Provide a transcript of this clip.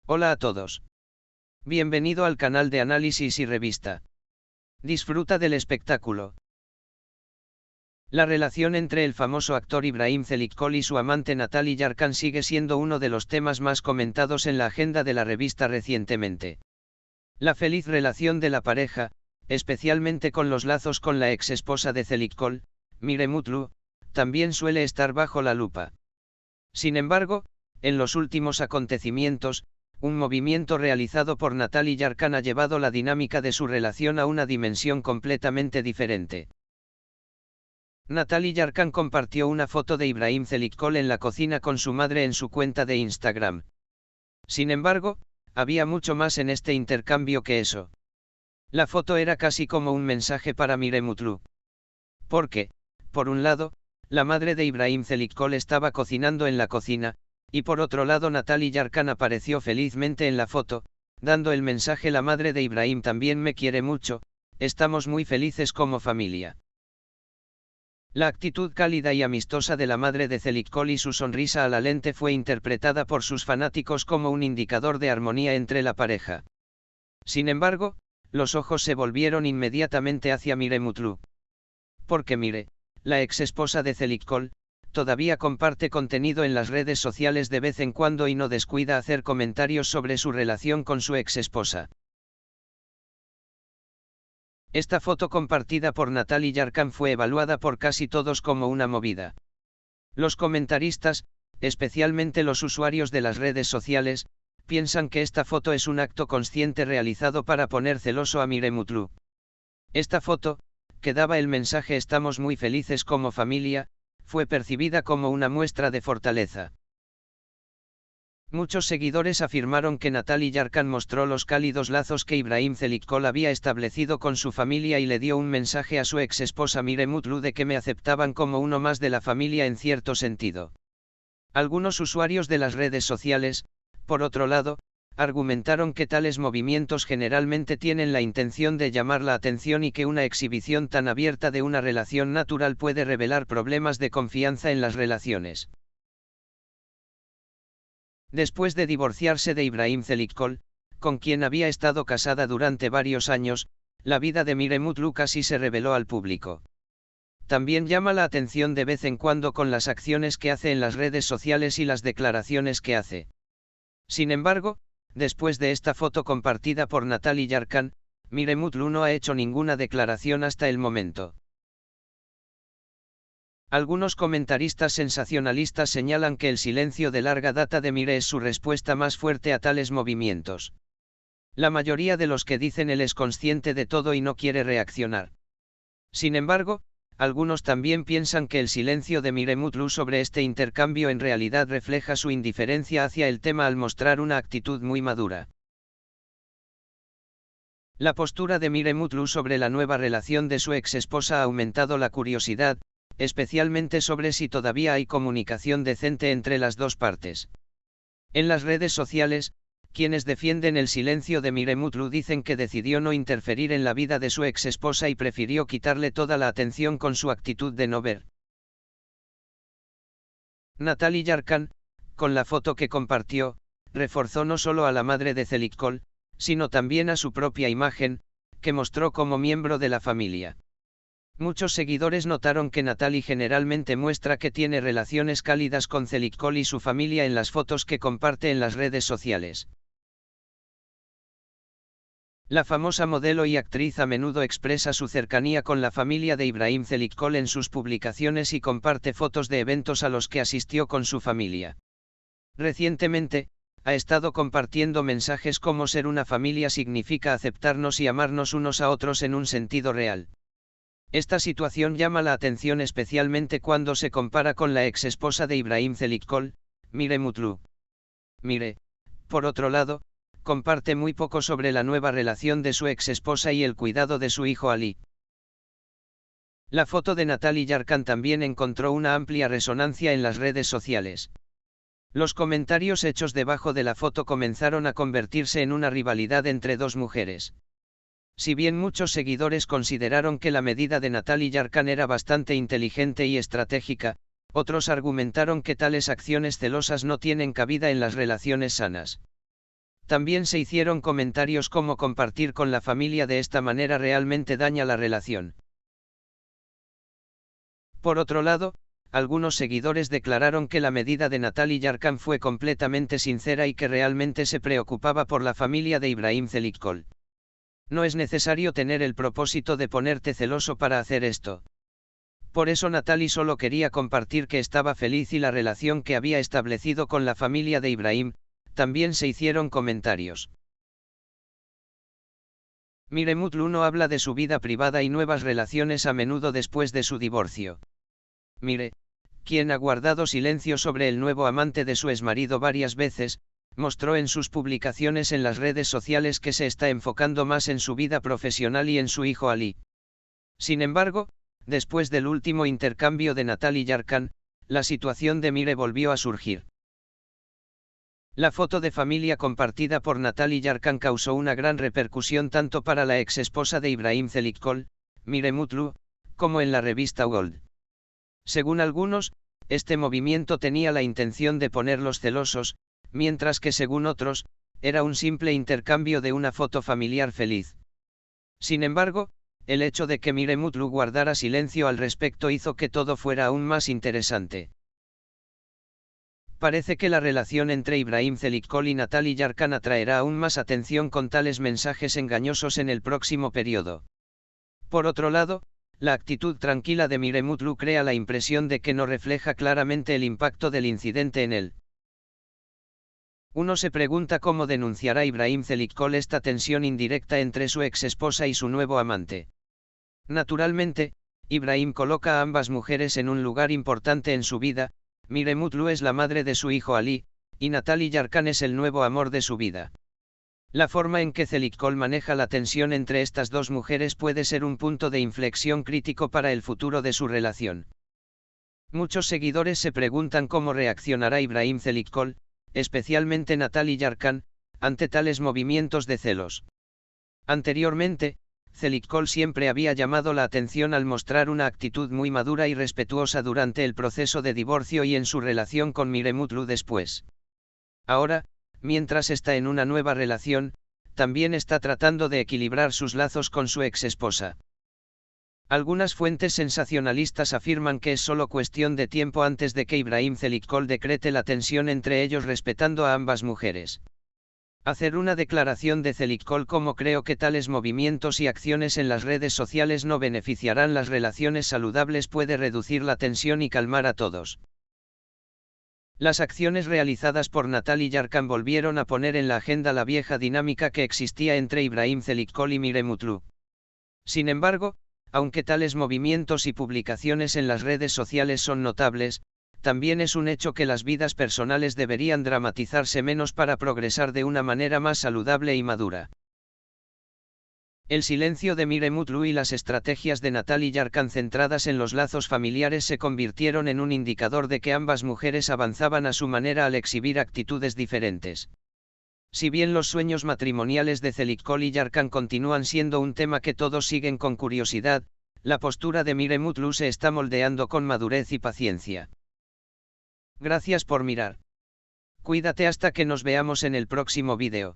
Hola a todos. Bienvenido al canal de análisis y revista. Disfruta del espectáculo. La relación entre el famoso actor Ibrahim Çelikol y su amante Natalie Yarkan sigue siendo uno de los temas más comentados en la agenda de la revista recientemente. La feliz relación de la pareja, especialmente con los lazos con la ex esposa de Çelikol, Mire Mutlu, también suele estar bajo la lupa. Sin embargo, en los últimos acontecimientos, un movimiento realizado por Natalie Yarkan ha llevado la dinámica de su relación a una dimensión completamente diferente. Natalie Yarkan compartió una foto de Ibrahim Çelikol en la cocina con su madre en su cuenta de Instagram. Sin embargo, había mucho más en este intercambio que eso. La foto era casi como un mensaje para Mire Mutlu. Porque, por un lado, la madre de Ibrahim Çelikol estaba cocinando en la cocina, y por otro lado Natalie Yarkan apareció felizmente en la foto, dando el mensaje: la madre de Ibrahim también me quiere mucho, estamos muy felices como familia. La actitud cálida y amistosa de la madre de Çelikol y su sonrisa a la lente fue interpretada por sus fanáticos como un indicador de armonía entre la pareja. Sin embargo, los ojos se volvieron inmediatamente hacia Mire Mutlu. Porque Mire, la ex esposa de Çelikol, todavía comparte contenido en las redes sociales de vez en cuando y no descuida hacer comentarios sobre su relación con su ex esposa. Esta foto compartida por Natalie Yarkan fue evaluada por casi todos como una movida. Los comentaristas, especialmente los usuarios de las redes sociales, piensan que esta foto es un acto consciente realizado para poner celoso a Mire Mutlu. Esta foto, que daba el mensaje estamos muy felices como familia, fue percibida como una muestra de fortaleza. Muchos seguidores afirmaron que Natalie Yarkan mostró los cálidos lazos que Ibrahim Çelikol había establecido con su familia y le dio un mensaje a su ex esposa Mire Mutlu de que me aceptaban como uno más de la familia en cierto sentido. Algunos usuarios de las redes sociales, por otro lado, argumentaron que tales movimientos generalmente tienen la intención de llamar la atención y que una exhibición tan abierta de una relación natural puede revelar problemas de confianza en las relaciones. Después de divorciarse de Ibrahim Çelikol, con quien había estado casada durante varios años, la vida de Mire Mutlu casi se reveló al público. También llama la atención de vez en cuando con las acciones que hace en las redes sociales y las declaraciones que hace. Sin embargo, después de esta foto compartida por Natalie Yarkan, Mire Mutlu no ha hecho ninguna declaración hasta el momento. Algunos comentaristas sensacionalistas señalan que el silencio de larga data de Mire es su respuesta más fuerte a tales movimientos. La mayoría de los que dicen él es consciente de todo y no quiere reaccionar. Sin embargo, algunos también piensan que el silencio de Mire Mutlu sobre este intercambio en realidad refleja su indiferencia hacia el tema al mostrar una actitud muy madura. La postura de Mire Mutlu sobre la nueva relación de su ex esposa ha aumentado la curiosidad, especialmente sobre si todavía hay comunicación decente entre las dos partes. En las redes sociales, quienes defienden el silencio de Mire Mutlu dicen que decidió no interferir en la vida de su ex esposa y prefirió quitarle toda la atención con su actitud de no ver. Natalie Yarkan, con la foto que compartió, reforzó no solo a la madre de Çelikol, sino también a su propia imagen, que mostró como miembro de la familia. Muchos seguidores notaron que Natalie generalmente muestra que tiene relaciones cálidas con Çelikol y su familia en las fotos que comparte en las redes sociales. La famosa modelo y actriz a menudo expresa su cercanía con la familia de Ibrahim Çelikol en sus publicaciones y comparte fotos de eventos a los que asistió con su familia. Recientemente, ha estado compartiendo mensajes como ser una familia significa aceptarnos y amarnos unos a otros en un sentido real. Esta situación llama la atención especialmente cuando se compara con la ex esposa de Ibrahim Çelikol, Mire Mutlu. Mire, por otro lado, comparte muy poco sobre la nueva relación de su ex esposa y el cuidado de su hijo Ali. La foto de Natalie Yarkan también encontró una amplia resonancia en las redes sociales. Los comentarios hechos debajo de la foto comenzaron a convertirse en una rivalidad entre dos mujeres. Si bien muchos seguidores consideraron que la medida de Natalie Yarkan era bastante inteligente y estratégica, otros argumentaron que tales acciones celosas no tienen cabida en las relaciones sanas. También se hicieron comentarios como compartir con la familia de esta manera realmente daña la relación. Por otro lado, algunos seguidores declararon que la medida de Natalie Yarkan fue completamente sincera y que realmente se preocupaba por la familia de Ibrahim Çelikkol. No es necesario tener el propósito de ponerte celoso para hacer esto. Por eso Natalie solo quería compartir que estaba feliz y la relación que había establecido con la familia de Ibrahim. También se hicieron comentarios. Mire Mutlu no habla de su vida privada y nuevas relaciones a menudo después de su divorcio. Mire, quien ha guardado silencio sobre el nuevo amante de su exmarido varias veces, mostró en sus publicaciones en las redes sociales que se está enfocando más en su vida profesional y en su hijo Ali. Sin embargo, después del último intercambio de Natalie Yarkan, la situación de Mire volvió a surgir. La foto de familia compartida por Natalie Yarkan causó una gran repercusión tanto para la ex esposa de Ibrahim Çelikkol, Mire Mutlu, como en la revista Gold. Según algunos, este movimiento tenía la intención de ponerlos celosos, mientras que según otros, era un simple intercambio de una foto familiar feliz. Sin embargo, el hecho de que Mire Mutlu guardara silencio al respecto hizo que todo fuera aún más interesante. Parece que la relación entre Ibrahim Çelikkol y Natalie Yarkan atraerá aún más atención con tales mensajes engañosos en el próximo periodo. Por otro lado, la actitud tranquila de Mire Mutlu crea la impresión de que no refleja claramente el impacto del incidente en él. Uno se pregunta cómo denunciará Ibrahim Çelikkol esta tensión indirecta entre su ex esposa y su nuevo amante. Naturalmente, Ibrahim coloca a ambas mujeres en un lugar importante en su vida. Mire Mutlu es la madre de su hijo Ali, y Natalie Yarkan es el nuevo amor de su vida. La forma en que Çelikkol maneja la tensión entre estas dos mujeres puede ser un punto de inflexión crítico para el futuro de su relación. Muchos seguidores se preguntan cómo reaccionará Ibrahim Çelikkol, especialmente Natalie Yarkan, ante tales movimientos de celos. Anteriormente, Çelikkol siempre había llamado la atención al mostrar una actitud muy madura y respetuosa durante el proceso de divorcio y en su relación con Mire Mutlu después. Ahora, mientras está en una nueva relación, también está tratando de equilibrar sus lazos con su ex esposa. Algunas fuentes sensacionalistas afirman que es solo cuestión de tiempo antes de que Ibrahim Çelikkol decrete la tensión entre ellos respetando a ambas mujeres. Hacer una declaración de Çelikkol como creo que tales movimientos y acciones en las redes sociales no beneficiarán las relaciones saludables puede reducir la tensión y calmar a todos. Las acciones realizadas por Natalie Yarkan volvieron a poner en la agenda la vieja dinámica que existía entre Ibrahim Çelikkol y Mire Mutlu. Sin embargo, aunque tales movimientos y publicaciones en las redes sociales son notables, también es un hecho que las vidas personales deberían dramatizarse menos para progresar de una manera más saludable y madura. El silencio de Mire Mutlu y las estrategias de Natalie Yarkan centradas en los lazos familiares se convirtieron en un indicador de que ambas mujeres avanzaban a su manera al exhibir actitudes diferentes. Si bien los sueños matrimoniales de Çelikkol y Yarkan continúan siendo un tema que todos siguen con curiosidad, la postura de Mire Mutlu se está moldeando con madurez y paciencia. Gracias por mirar. Cuídate hasta que nos veamos en el próximo vídeo.